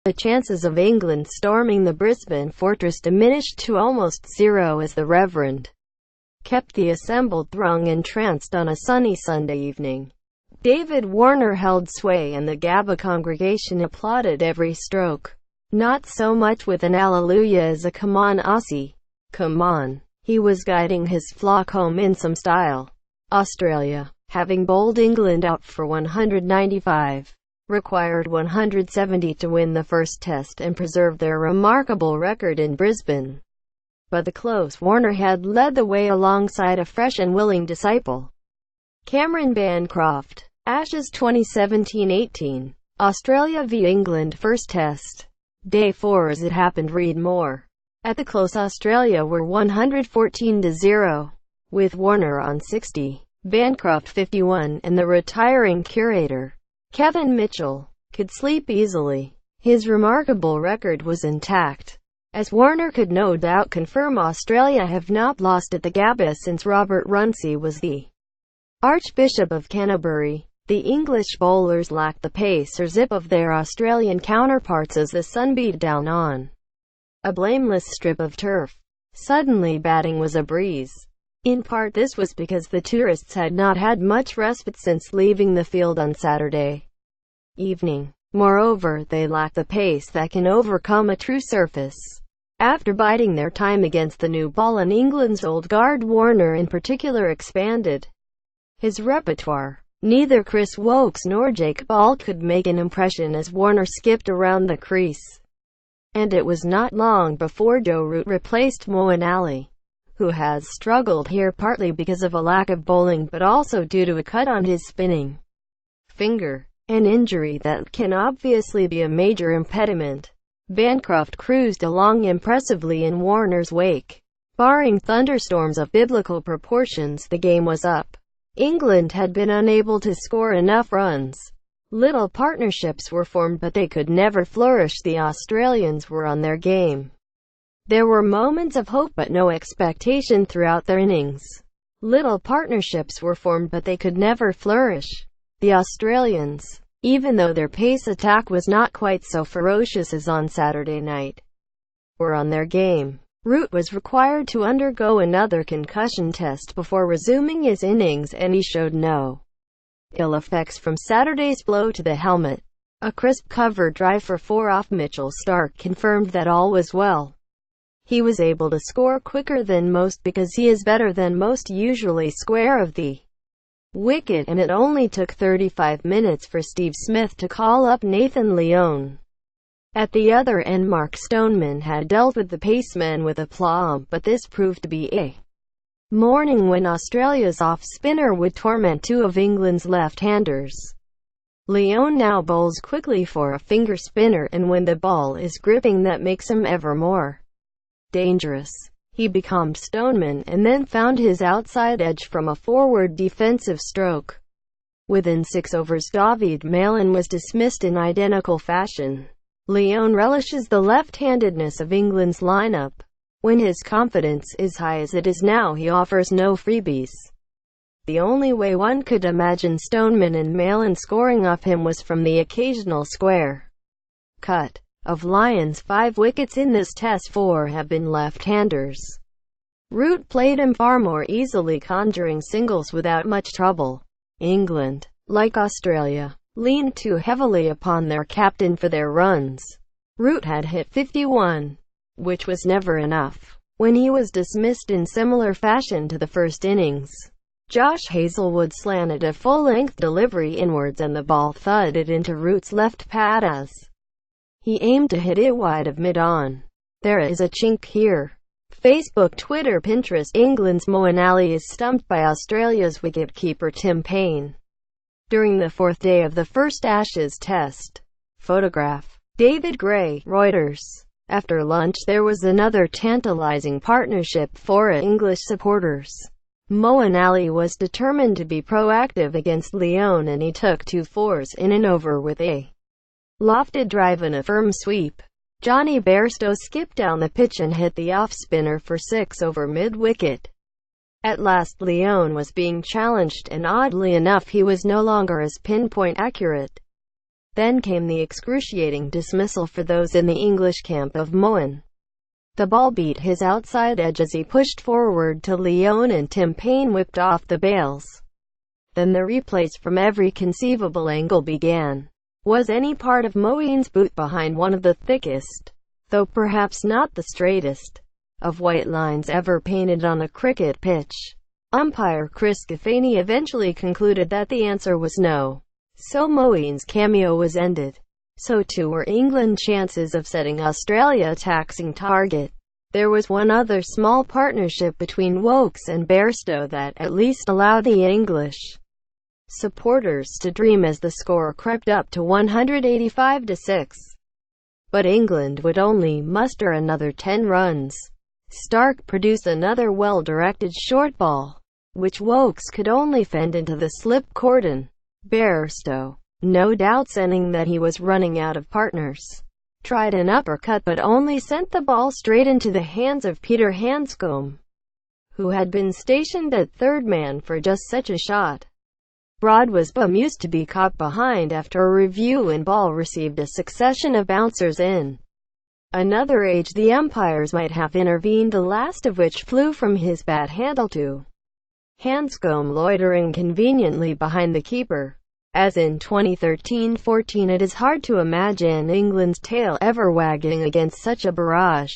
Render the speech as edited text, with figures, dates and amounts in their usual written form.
The chances of England storming the Brisbane fortress diminished to almost zero as the Reverend kept the assembled throng entranced on a sunny Sunday evening. David Warner held sway and the Gabba congregation applauded every stroke. Not so much with an alleluia as a "Come on, Aussie. Come on." He was guiding his flock home in some style. Australia, having bowled England out for 195, required 170 to win the first test and preserve their remarkable record in Brisbane. By the close, Warner had led the way alongside a fresh and willing disciple, Cameron Bancroft. Ashes 2017-18. Australia v England First Test. Day 4. As it happened, read more. At the close, Australia were 114-0, with Warner on 60, Bancroft 51, and the retiring curator, Kevin Mitchell, could sleep easily. His remarkable record was intact, as Warner could no doubt confirm Australia have not lost at the Gabba since Robert Runcie was the Archbishop of Canterbury. The English bowlers lacked the pace or zip of their Australian counterparts as the sun beat down on a blameless strip of turf. Suddenly batting was a breeze. In part this was because the tourists had not had much respite since leaving the field on Saturday evening. Moreover, they lacked the pace that can overcome a true surface. After biding their time against the new ball and England's old guard, Warner in particular expanded his repertoire. Neither Chris Wokes nor Jake Ball could make an impression as Warner skipped around the crease. And it was not long before Joe Root replaced Moeen Ali, who has struggled here partly because of a lack of bowling but also due to a cut on his spinning finger, an injury that can obviously be a major impediment. Bancroft cruised along impressively in Warner's wake. Barring thunderstorms of biblical proportions, the game was up. England had been unable to score enough runs. Little partnerships were formed but they could never flourish. The Australians were on their game. There were moments of hope but no expectation throughout their innings. Little partnerships were formed but they could never flourish. The Australians, even though their pace attack was not quite so ferocious as on Saturday night, were on their game. Root was required to undergo another concussion test before resuming his innings, and he showed no ill effects from Saturday's blow to the helmet. A crisp cover drive for 4 off Mitchell Starc confirmed that all was well. He was able to score quicker than most because he is better than most, usually square of the wicket, and it only took 35 minutes for Steve Smith to call up Nathan Lyon. At the other end, Mark Stoneman had dealt with the pacemen with aplomb, but this proved to be a morning when Australia's off-spinner would torment 2 of England's left-handers. Lyon now bowls quickly for a finger spinner, and when the ball is gripping, that makes him ever more dangerous. He becalmed Stoneman and then found his outside edge from a forward defensive stroke. Within 6 overs, David Malin was dismissed in identical fashion. Lyon relishes the left-handedness of England's lineup. When his confidence is high as it is now, he offers no freebies. The only way one could imagine Stoneman and Malin scoring off him was from the occasional square cut. Of Lyon's 5 wickets in this test, 4 have been left-handers. Root played him far more easily, conjuring singles without much trouble. England, like Australia, leaned too heavily upon their captain for their runs. Root had hit 51, which was never enough. When he was dismissed in similar fashion to the first innings, Josh Hazlewood slanted a full-length delivery inwards and the ball thudded into Root's left pad as he aimed to hit it wide of mid-on. There is a chink here. Facebook, Twitter, Pinterest. England's Moeen Ali is stumped by Australia's wicket-keeper Tim Paine during the 4th day of the first Ashes test. Photograph. David Gray, Reuters. After lunch there was another tantalizing partnership for English supporters. Moeen Ali was determined to be proactive against Lyon, and he took 2 fours in an over with a lofted drive and a firm sweep. Johnny Bairstow skipped down the pitch and hit the off-spinner for 6 over mid-wicket. At last Lyon was being challenged, and oddly enough he was no longer as pinpoint accurate. Then came the excruciating dismissal for those in the English camp of Moen. The ball beat his outside edge as he pushed forward to Lyon, and Tim Payne whipped off the bails. Then the replays from every conceivable angle began. Was any part of Moen's boot behind one of the thickest, though perhaps not the straightest, of white lines ever painted on a cricket pitch? Umpire Chris Gaffney eventually concluded that the answer was no. So Moen's cameo was ended. So too were England's chances of setting Australia a taxing target. There was one other small partnership between Woakes and Bairstow that at least allowed the English supporters to dream as the score crept up to 185-6. But England would only muster another 10 runs. Starc produced another well-directed short ball, which Woakes could only fend into the slip cordon. Bairstow, no doubt sensing that he was running out of partners, tried an uppercut but only sent the ball straight into the hands of Peter Hanscom, who had been stationed at third man for just such a shot. Broad was bemused to be caught behind after a review, and ball received a succession of bouncers in another age the umpires might have intervened, the last of which flew from his bat handle to Hanscom loitering conveniently behind the keeper. As in 2013-14, it is hard to imagine England's tail ever wagging against such a barrage.